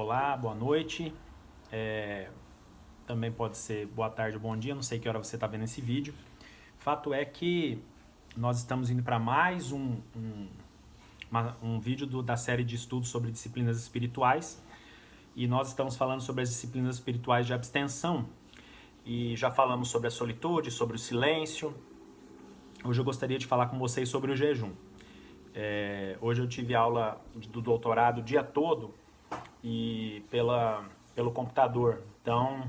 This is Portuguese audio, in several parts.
Olá, boa noite. Também pode ser boa tarde ou bom dia, não sei que hora você está vendo esse vídeo. Fato é que nós estamos indo para mais um vídeo da série de estudos sobre disciplinas espirituais. E nós estamos falando sobre as disciplinas espirituais de abstenção. E já falamos sobre a solitude, sobre o silêncio. Hoje eu gostaria de falar com vocês sobre o jejum. Hoje eu tive aula do doutorado o dia todo e pelo computador. Então,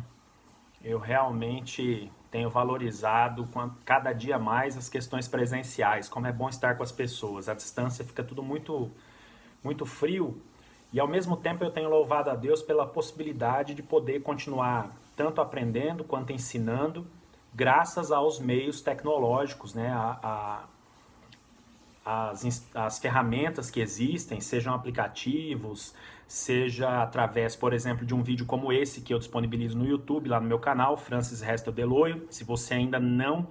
eu realmente tenho valorizado cada dia mais as questões presenciais, como é bom estar com as pessoas. À distância fica tudo muito, muito frio e, ao mesmo tempo, eu tenho louvado a Deus pela possibilidade de poder continuar tanto aprendendo quanto ensinando, graças aos meios tecnológicos, né? As ferramentas que existem, sejam aplicativos, seja através, por exemplo, de um vídeo como esse que eu disponibilizo no YouTube, lá no meu canal, Francis Restel Deloio. Se você ainda não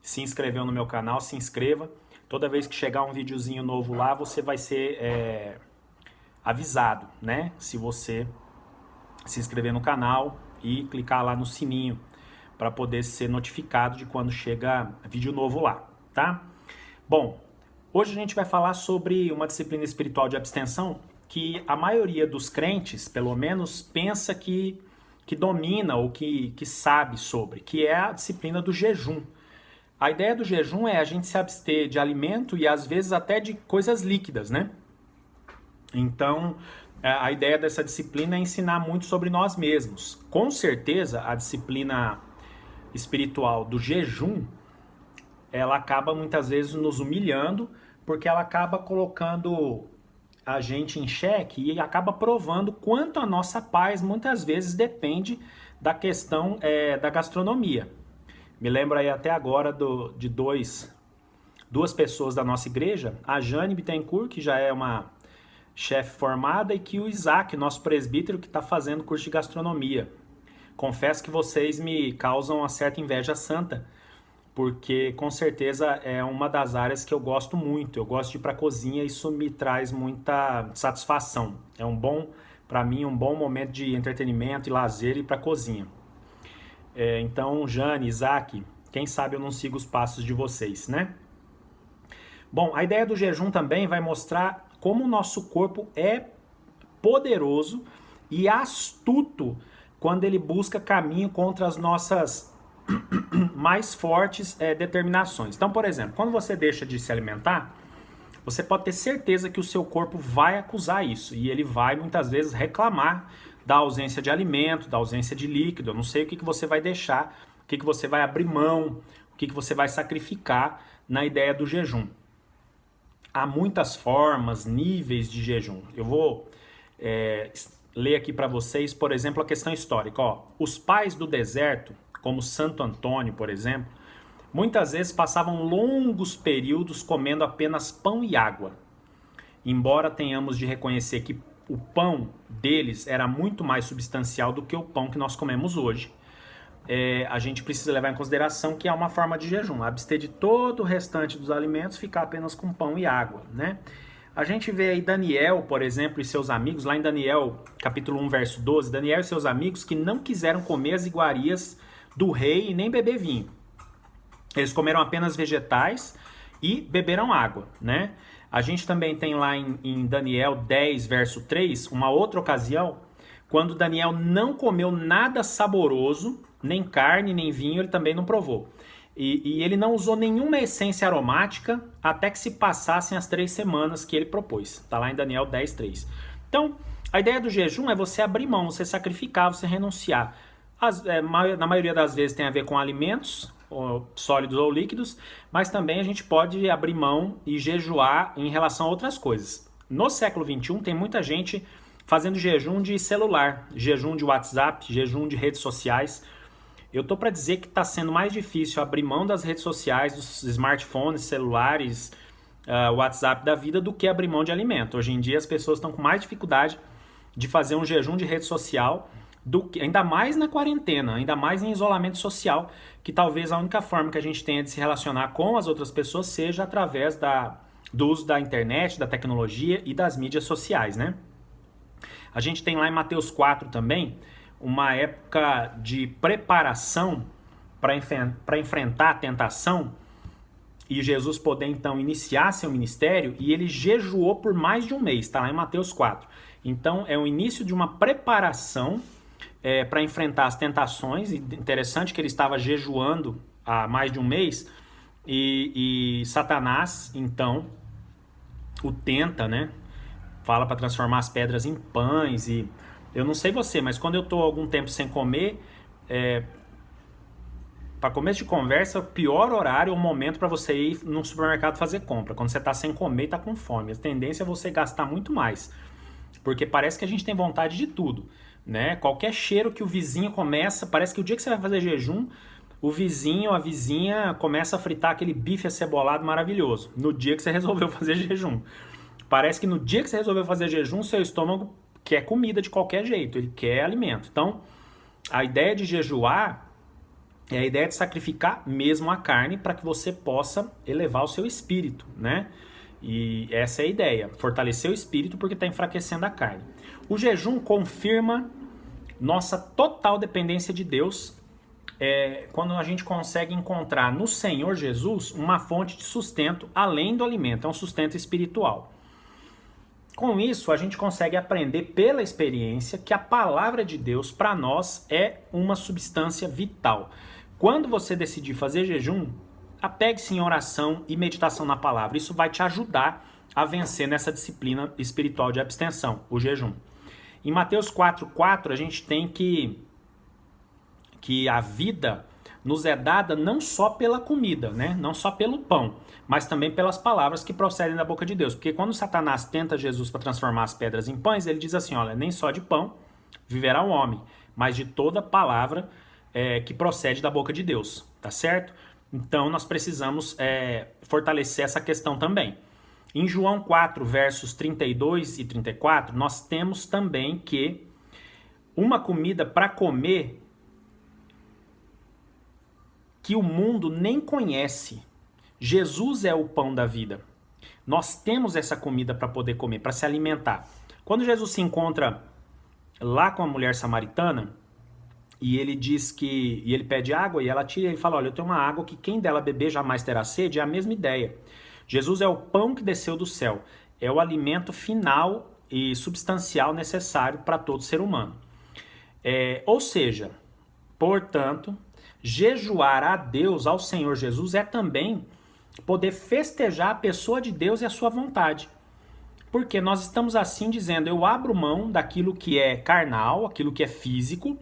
se inscreveu no meu canal, se inscreva. Toda vez que chegar um videozinho novo lá, você vai ser avisado, né? Se você se inscrever no canal e clicar lá no sininho para poder ser notificado de quando chega vídeo novo lá, tá? Bom, hoje a gente vai falar sobre uma disciplina espiritual de abstenção que a maioria dos crentes, pelo menos, pensa que domina ou que sabe sobre, que é a disciplina do jejum. A ideia do jejum é a gente se abster de alimento e às vezes até de coisas líquidas, né? Então, a ideia dessa disciplina é ensinar muito sobre nós mesmos. Com certeza, a disciplina espiritual do jejum, ela acaba muitas vezes nos humilhando, porque ela acaba colocando a gente em xeque e acaba provando quanto a nossa paz muitas vezes depende da questão da gastronomia. Me lembro aí até agora de duas pessoas da nossa igreja, a Jane Bittencourt, que já é uma chefe formada, e que o Isaac, nosso presbítero, que está fazendo curso de gastronomia. Confesso que vocês me causam uma certa inveja santa, porque com certeza é uma das áreas que eu gosto muito. Eu gosto de ir para a cozinha e isso me traz muita satisfação. É para mim, um bom momento de entretenimento e lazer ir para a cozinha. Então, Jane, Isaac, quem sabe eu não sigo os passos de vocês, né? Bom, a ideia do jejum também vai mostrar como o nosso corpo é poderoso e astuto quando ele busca caminho contra as nossas mais fortes determinações. Então, por exemplo, quando você deixa de se alimentar, você pode ter certeza que o seu corpo vai acusar isso e ele vai muitas vezes reclamar da ausência de alimento, da ausência de líquido. Eu não sei o que você vai deixar, o que você vai abrir mão, o que você vai sacrificar na ideia do jejum. Há muitas formas, níveis de jejum. Eu vou ler aqui para vocês, por exemplo, a questão histórica. Os pais do deserto, como Santo Antônio, por exemplo, muitas vezes passavam longos períodos comendo apenas pão e água. Embora tenhamos de reconhecer que o pão deles era muito mais substancial do que o pão que nós comemos hoje, a gente precisa levar em consideração que é uma forma de jejum, abster de todo o restante dos alimentos, ficar apenas com pão e água, né? A gente vê aí Daniel, por exemplo, e seus amigos, lá em Daniel, capítulo 1, verso 12, Daniel e seus amigos que não quiseram comer as iguarias do rei e nem beber vinho. Eles comeram apenas vegetais e beberam água, né? A gente também tem lá em Daniel 10, verso 3, uma outra ocasião, quando Daniel não comeu nada saboroso, nem carne, nem vinho, ele também não provou. E ele não usou nenhuma essência aromática até que se passassem as 3 semanas que ele propôs. Está lá em Daniel 10, 3. Então, a ideia do jejum é você abrir mão, você sacrificar, você renunciar. Na maioria das vezes tem a ver com alimentos, sólidos ou líquidos, mas também a gente pode abrir mão e jejuar em relação a outras coisas. No século XXI tem muita gente fazendo jejum de celular, jejum de WhatsApp, jejum de redes sociais. Eu tô para dizer que está sendo mais difícil abrir mão das redes sociais, dos smartphones, celulares, WhatsApp da vida, do que abrir mão de alimento. Hoje em dia as pessoas estão com mais dificuldade de fazer um jejum de rede social, ainda mais na quarentena, ainda mais em isolamento social, que talvez a única forma que a gente tenha de se relacionar com as outras pessoas seja através do uso da internet, da tecnologia e das mídias sociais, né? A gente tem lá em Mateus 4 também uma época de preparação para enfrentar a tentação e Jesus poder então iniciar seu ministério, e ele jejuou por mais de um mês, está lá em Mateus 4. Então é o início de uma preparação para enfrentar as tentações, e interessante que ele estava jejuando há mais de um mês, e Satanás então o tenta, né? Fala para transformar as pedras em pães, e eu não sei você, mas quando eu estou algum tempo sem comer, para começo de conversa, o pior horário, o momento para você ir no supermercado fazer compra, quando você está sem comer e está com fome. A tendência é você gastar muito mais, porque parece que a gente tem vontade de tudo, né? Qualquer cheiro que o vizinho começa, parece que o dia que você vai fazer jejum, o vizinho, a vizinha começa a fritar aquele bife acebolado maravilhoso, no dia que você resolveu fazer jejum. Parece que no dia que você resolveu fazer jejum, seu estômago quer comida de qualquer jeito, ele quer alimento. Então, a ideia de jejuar é a ideia de sacrificar mesmo a carne para que você possa elevar o seu espírito, né? E essa é a ideia, fortalecer o espírito porque está enfraquecendo a carne. O jejum confirma nossa total dependência de Deus, quando a gente consegue encontrar no Senhor Jesus uma fonte de sustento além do alimento, é um sustento espiritual. Com isso, a gente consegue aprender pela experiência que a palavra de Deus para nós é uma substância vital. Quando você decidir fazer jejum, apegue-se em oração e meditação na palavra. Isso vai te ajudar a vencer nessa disciplina espiritual de abstenção, o jejum. Em Mateus 4,4 a gente tem que a vida nos é dada não só pela comida, né? Não só pelo pão, mas também pelas palavras que procedem da boca de Deus. Porque quando Satanás tenta Jesus para transformar as pedras em pães, ele diz assim, olha, nem só de pão viverá o homem, mas de toda palavra que procede da boca de Deus, tá certo? Então nós precisamos fortalecer essa questão também. Em João 4, versos 32 e 34, nós temos também que uma comida para comer que o mundo nem conhece. Jesus é o pão da vida. Nós temos essa comida para poder comer, para se alimentar. Quando Jesus se encontra lá com a mulher samaritana, e ele diz que, e ele pede água, e ela tira e fala, olha, eu tenho uma água que quem dela beber jamais terá sede, é a mesma ideia. Jesus é o pão que desceu do céu, é o alimento final e substancial necessário para todo ser humano. Ou seja, portanto, jejuar a Deus, ao Senhor Jesus, é também poder festejar a pessoa de Deus e a sua vontade. Porque nós estamos assim dizendo, eu abro mão daquilo que é carnal, aquilo que é físico,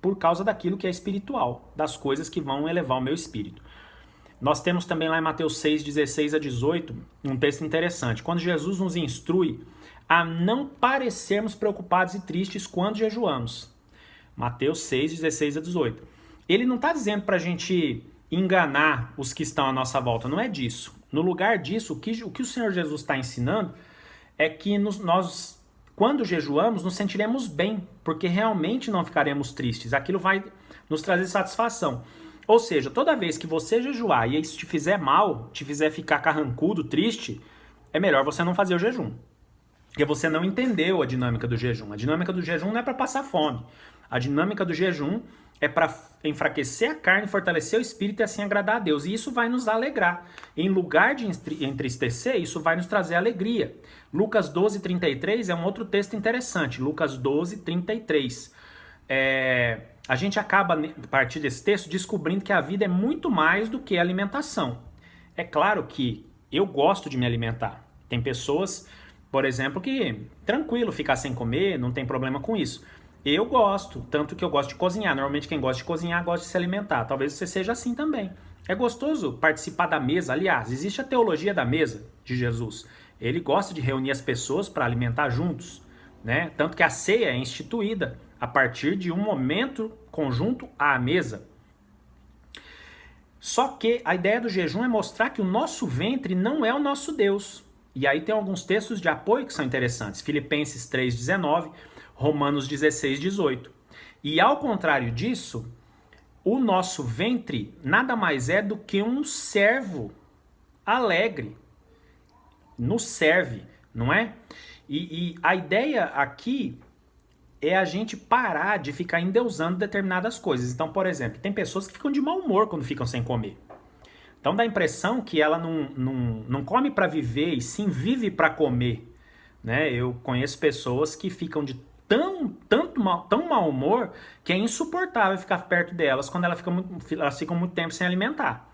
por causa daquilo que é espiritual, das coisas que vão elevar o meu espírito. Nós temos também lá em Mateus 6, 16 a 18, um texto interessante. Quando Jesus nos instrui a não parecermos preocupados e tristes quando jejuamos. Mateus 6, 16 a 18. Ele não está dizendo para a gente enganar os que estão à nossa volta, não é disso. No lugar disso, o que o Senhor Jesus está ensinando é que nós, quando jejuamos, nos sentiremos bem, porque realmente não ficaremos tristes. Aquilo vai nos trazer satisfação. Ou seja, toda vez que você jejuar e isso te fizer mal, te fizer ficar carrancudo, triste, é melhor você não fazer o jejum. Porque você não entendeu a dinâmica do jejum. A dinâmica do jejum não é para passar fome. A dinâmica do jejum é para enfraquecer a carne, fortalecer o espírito e assim agradar a Deus. E isso vai nos alegrar. Em lugar de entristecer, isso vai nos trazer alegria. Lucas 12, 33 é um outro texto interessante. Lucas 12, 33. A gente acaba, a partir desse texto, descobrindo que a vida é muito mais do que alimentação. É claro que eu gosto de me alimentar. Tem pessoas, por exemplo, que tranquilo ficar sem comer, não tem problema com isso. Eu gosto, tanto que eu gosto de cozinhar. Normalmente quem gosta de cozinhar gosta de se alimentar. Talvez você seja assim também. É gostoso participar da mesa. Aliás, existe a teologia da mesa de Jesus. Ele gosta de reunir as pessoas para alimentar juntos, né? Tanto que a ceia é instituída a partir de um momento conjunto à mesa. Só que a ideia do jejum é mostrar que o nosso ventre não é o nosso Deus. E aí tem alguns textos de apoio que são interessantes. Filipenses 3,19, Romanos 16, 18. E ao contrário disso, o nosso ventre nada mais é do que um servo alegre. Nos serve, não é? E a ideia aqui é a gente parar de ficar endeusando determinadas coisas. Então, por exemplo, tem pessoas que ficam de mau humor quando ficam sem comer. Então dá a impressão que ela não come para viver e sim vive para comer. Né? Eu conheço pessoas que ficam de tão mau humor que é insuportável ficar perto delas quando elas ficam muito tempo sem alimentar.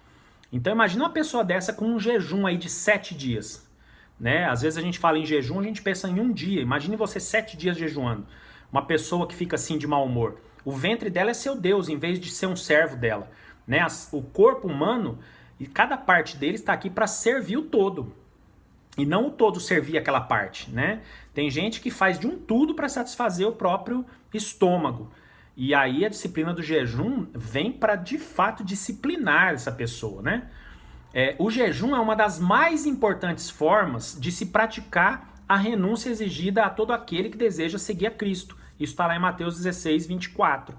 Então imagina uma pessoa dessa com um jejum aí de 7 dias. Né? Às vezes a gente fala em jejum, a gente pensa em um dia. Imagine você 7 dias jejuando. Uma pessoa que fica assim de mau humor. O ventre dela é seu Deus, em vez de ser um servo dela. Né? O corpo humano, e cada parte dele está aqui para servir o todo. E não o todo servir aquela parte, né? Tem gente que faz de um tudo para satisfazer o próprio estômago. E aí a disciplina do jejum vem para, de fato, disciplinar essa pessoa, né? O jejum é uma das mais importantes formas de se praticar a renúncia exigida a todo aquele que deseja seguir a Cristo. Isso está lá em Mateus 16, 24.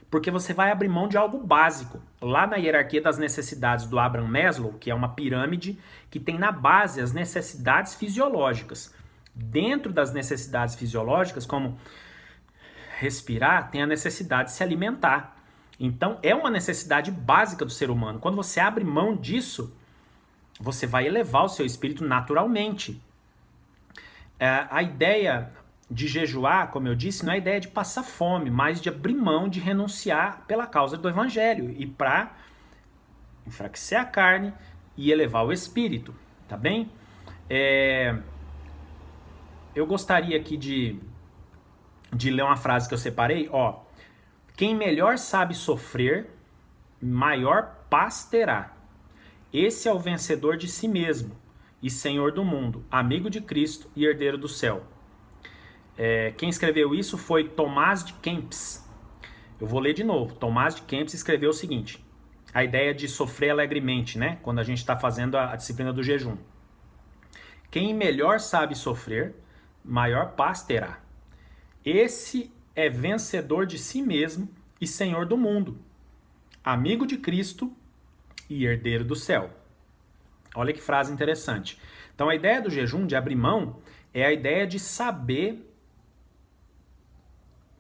Porque você vai abrir mão de algo básico. Lá na hierarquia das necessidades do Abraham Maslow, que é uma pirâmide que tem na base as necessidades fisiológicas. Dentro das necessidades fisiológicas, como respirar, tem a necessidade de se alimentar. Então, é uma necessidade básica do ser humano. Quando você abre mão disso, você vai elevar o seu espírito naturalmente. A ideia de jejuar, como eu disse, não é a ideia de passar fome, mas de abrir mão, de renunciar pela causa do evangelho e para enfraquecer a carne e elevar o espírito, tá bem? Eu gostaria aqui de ler uma frase que eu separei, ó. Quem melhor sabe sofrer, maior paz terá. Esse é o vencedor de si mesmo e senhor do mundo, amigo de Cristo e herdeiro do céu. Quem escreveu isso foi Tomás de Kempis. Eu vou ler de novo. Tomás de Kempis escreveu o seguinte: a ideia de sofrer alegremente, né? Quando a gente está fazendo a disciplina do jejum. Quem melhor sabe sofrer, maior paz terá. Esse é vencedor de si mesmo e senhor do mundo, amigo de Cristo e herdeiro do céu. Olha que frase interessante. Então a ideia do jejum, de abrir mão, é a ideia de saber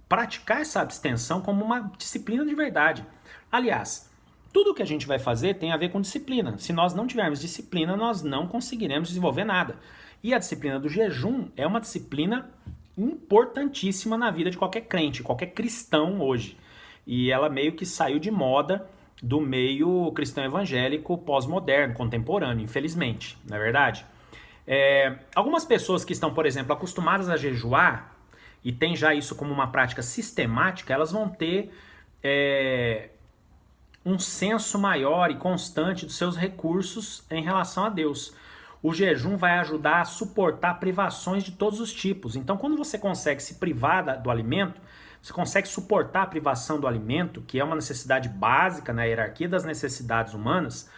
praticar essa abstenção como uma disciplina de verdade. Aliás, tudo que a gente vai fazer tem a ver com disciplina. Se nós não tivermos disciplina, nós não conseguiremos desenvolver nada. E a disciplina do jejum é uma disciplina importantíssima na vida de qualquer crente, qualquer cristão hoje. E ela meio que saiu de moda do meio cristão evangélico pós-moderno, contemporâneo, infelizmente, não é verdade? Algumas pessoas que estão, por exemplo, acostumadas a jejuar e tem já isso como uma prática sistemática, elas vão ter um senso maior e constante dos seus recursos em relação a Deus. O jejum vai ajudar a suportar privações de todos os tipos. Então, quando você consegue se privar do alimento, você consegue suportar a privação do alimento, que é uma necessidade básica na hierarquia das necessidades humanas,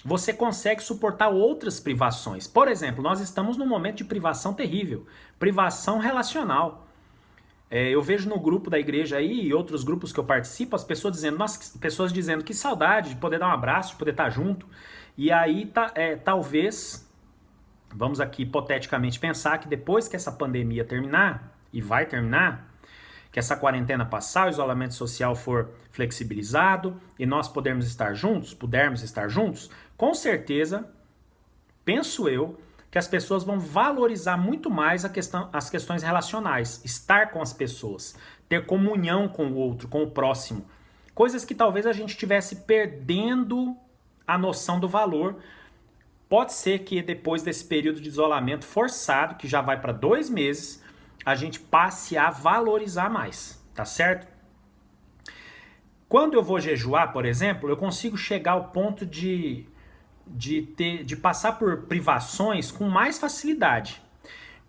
você consegue suportar outras privações. Por exemplo, nós estamos num momento de privação terrível, privação relacional. Eu vejo no grupo da igreja aí e outros grupos que eu participo, as pessoas dizendo que saudade de poder dar um abraço, de poder estar junto. E aí talvez, vamos aqui hipoteticamente pensar que depois que essa pandemia terminar, e vai terminar, que essa quarentena passar, o isolamento social for flexibilizado e nós pudermos estar juntos, com certeza, penso eu, que as pessoas vão valorizar muito mais as questões relacionais, estar com as pessoas, ter comunhão com o outro, com o próximo. Coisas que talvez a gente estivesse perdendo a noção do valor. Pode ser que depois desse período de isolamento forçado, que já vai para 2 meses, a gente passe a valorizar mais, tá certo? Quando eu vou jejuar, por exemplo, eu consigo chegar ao ponto de passar por privações com mais facilidade.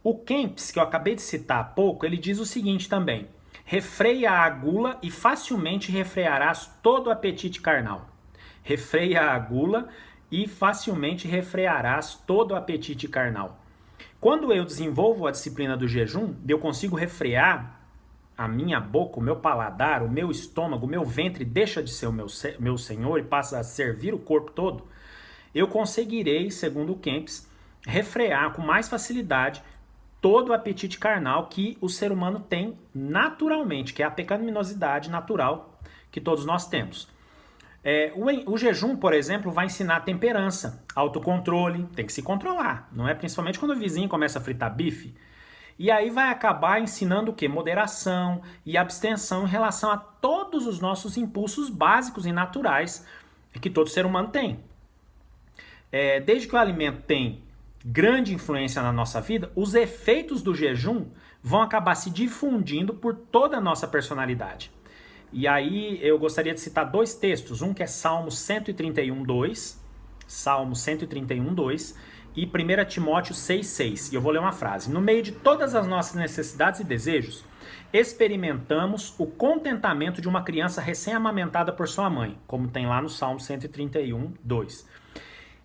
O Kempis, que eu acabei de citar há pouco, ele diz o seguinte também: refreia a gula e facilmente refrearás todo o apetite carnal. Refreia a gula e facilmente refrearás todo o apetite carnal. Quando eu desenvolvo a disciplina do jejum, eu consigo refrear a minha boca, o meu paladar, o meu estômago, o meu ventre deixa de ser o meu senhor e passa a servir o corpo todo, eu conseguirei, segundo o Kempis, refrear com mais facilidade todo o apetite carnal que o ser humano tem naturalmente, que é a pecaminosidade natural que todos nós temos. O jejum, por exemplo, vai ensinar temperança, autocontrole, tem que se controlar, não é? Principalmente quando o vizinho começa a fritar bife. E aí vai acabar ensinando o quê? Moderação e abstenção em relação a todos os nossos impulsos básicos e naturais que todo ser humano tem. Desde que o alimento tem grande influência na nossa vida, os efeitos do jejum vão acabar se difundindo por toda a nossa personalidade. E aí eu gostaria de citar dois textos, um que é Salmo 131:2, Salmo 131:2 e 1 Timóteo 6:6. E eu vou ler uma frase. No meio de todas as nossas necessidades e desejos, experimentamos o contentamento de uma criança recém-amamentada por sua mãe, como tem lá no Salmo 131:2.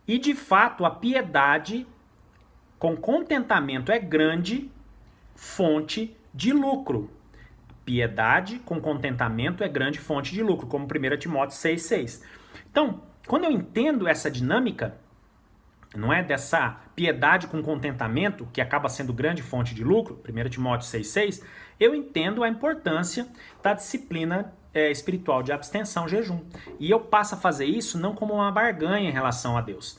E de fato, a piedade com contentamento é grande fonte de lucro. Piedade com contentamento é grande fonte de lucro, como 1 Timóteo 6:6. Então, quando eu entendo essa dinâmica, não é, dessa piedade com contentamento, que acaba sendo grande fonte de lucro, 1 Timóteo 6:6, eu entendo a importância da disciplina espiritual de abstenção, jejum. E eu passo a fazer isso não como uma barganha em relação a Deus.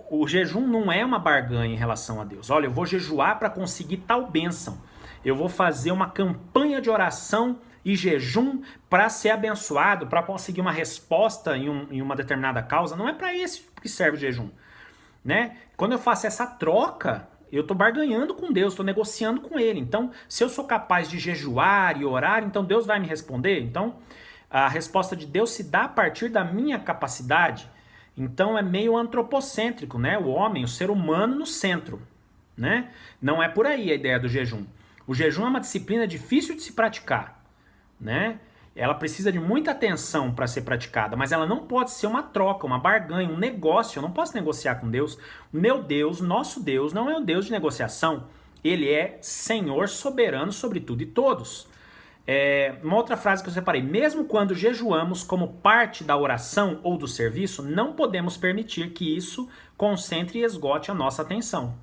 O jejum não é uma barganha em relação a Deus. Olha, eu vou jejuar para conseguir tal bênção. Eu vou fazer uma campanha de oração e jejum para ser abençoado, para conseguir uma resposta em uma determinada causa. Não é para isso que serve o jejum, né? Quando eu faço essa troca, eu estou barganhando com Deus, estou negociando com Ele. Então, se eu sou capaz de jejuar e orar, então Deus vai me responder? Então, a resposta de Deus se dá a partir da minha capacidade. Então, é meio antropocêntrico, né? O homem, o ser humano no centro, né? Não é por aí a ideia do jejum. O jejum é uma disciplina difícil de se praticar, né? Ela precisa de muita atenção para ser praticada, mas ela não pode ser uma troca, uma barganha, um negócio. Eu não posso negociar com Deus. Meu Deus, nosso Deus, não é um Deus de negociação. Ele é Senhor soberano sobre tudo e todos. Uma outra frase que eu separei. Mesmo quando jejuamos como parte da oração ou do serviço, não podemos permitir que isso concentre e esgote a nossa atenção.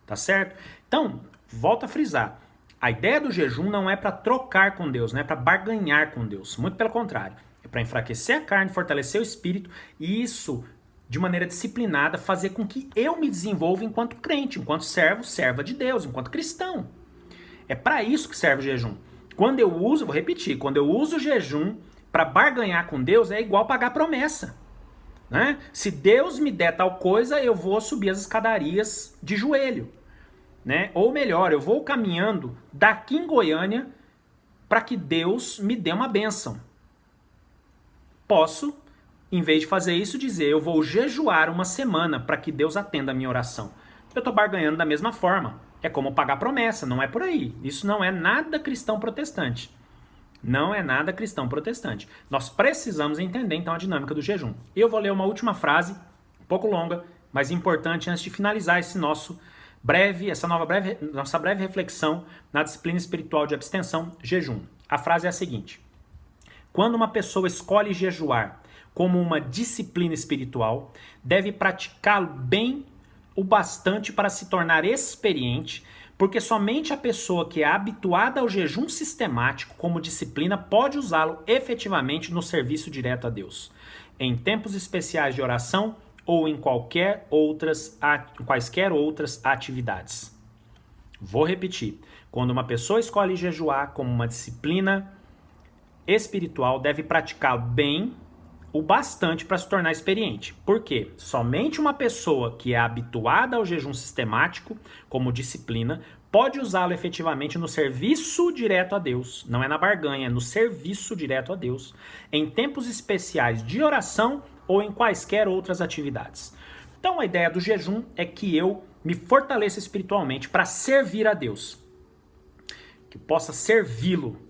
Tá certo? Então, volto a frisar. A ideia do jejum não é para trocar com Deus, não é para barganhar com Deus. Muito pelo contrário. É para enfraquecer a carne, fortalecer o espírito e isso, de maneira disciplinada, fazer com que eu me desenvolva enquanto crente, enquanto servo, serva de Deus, enquanto cristão. É para isso que serve o jejum. Quando eu uso, vou repetir, quando eu uso o jejum para barganhar com Deus, é igual pagar promessa, né? Se Deus me der tal coisa, eu vou subir as escadarias de joelho, né? Ou melhor, eu vou caminhando daqui em Goiânia para que Deus me dê uma bênção. Posso, em vez de fazer isso, dizer eu vou jejuar uma semana para que Deus atenda a minha oração. Eu estou barganhando da mesma forma. É como pagar promessa, não é por aí. Isso não é nada cristão protestante. Não é nada cristão protestante. Nós precisamos entender então a dinâmica do jejum. Eu vou ler uma última frase, um pouco longa, mas importante antes de finalizar nossa breve reflexão na disciplina espiritual de abstenção, jejum. A frase é a seguinte: quando uma pessoa escolhe jejuar como uma disciplina espiritual, deve praticá-lo bem o bastante para se tornar experiente, porque somente a pessoa que é habituada ao jejum sistemático como disciplina pode usá-lo efetivamente no serviço direto a Deus, em tempos especiais de oração ou em quaisquer outras atividades. Vou repetir. Quando uma pessoa escolhe jejuar como uma disciplina espiritual, deve praticá-lo bem o bastante para se tornar experiente. Por quê? Somente uma pessoa que é habituada ao jejum sistemático como disciplina pode usá-lo efetivamente no serviço direto a Deus. Não é na barganha, é no serviço direto a Deus, em tempos especiais de oração ou em quaisquer outras atividades. Então a ideia do jejum é que eu me fortaleça espiritualmente para servir a Deus, que eu possa servi-lo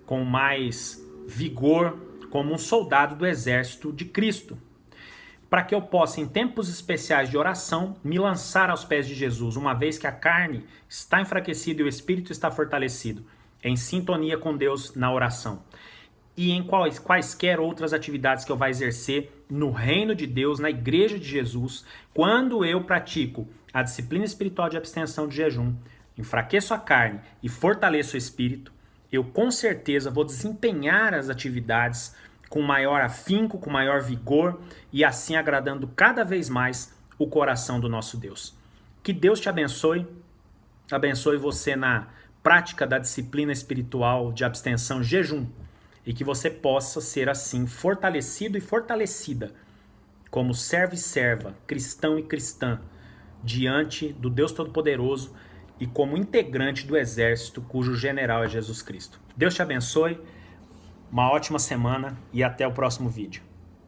com mais vigor, como um soldado do exército de Cristo, para que eu possa, em tempos especiais de oração, me lançar aos pés de Jesus, uma vez que a carne está enfraquecida e o espírito está fortalecido, em sintonia com Deus na oração. E em quaisquer outras atividades que eu vá exercer no reino de Deus, na igreja de Jesus, quando eu pratico a disciplina espiritual de abstenção de jejum, enfraqueço a carne e fortaleço o espírito, eu com certeza vou desempenhar as atividades com maior afinco, com maior vigor e assim agradando cada vez mais o coração do nosso Deus. Que Deus te abençoe você na prática da disciplina espiritual de abstenção jejum e que você possa ser assim fortalecido e fortalecida como servo e serva, cristão e cristã, diante do Deus Todo-Poderoso e como integrante do exército cujo general é Jesus Cristo. Deus te abençoe, uma ótima semana e até o próximo vídeo.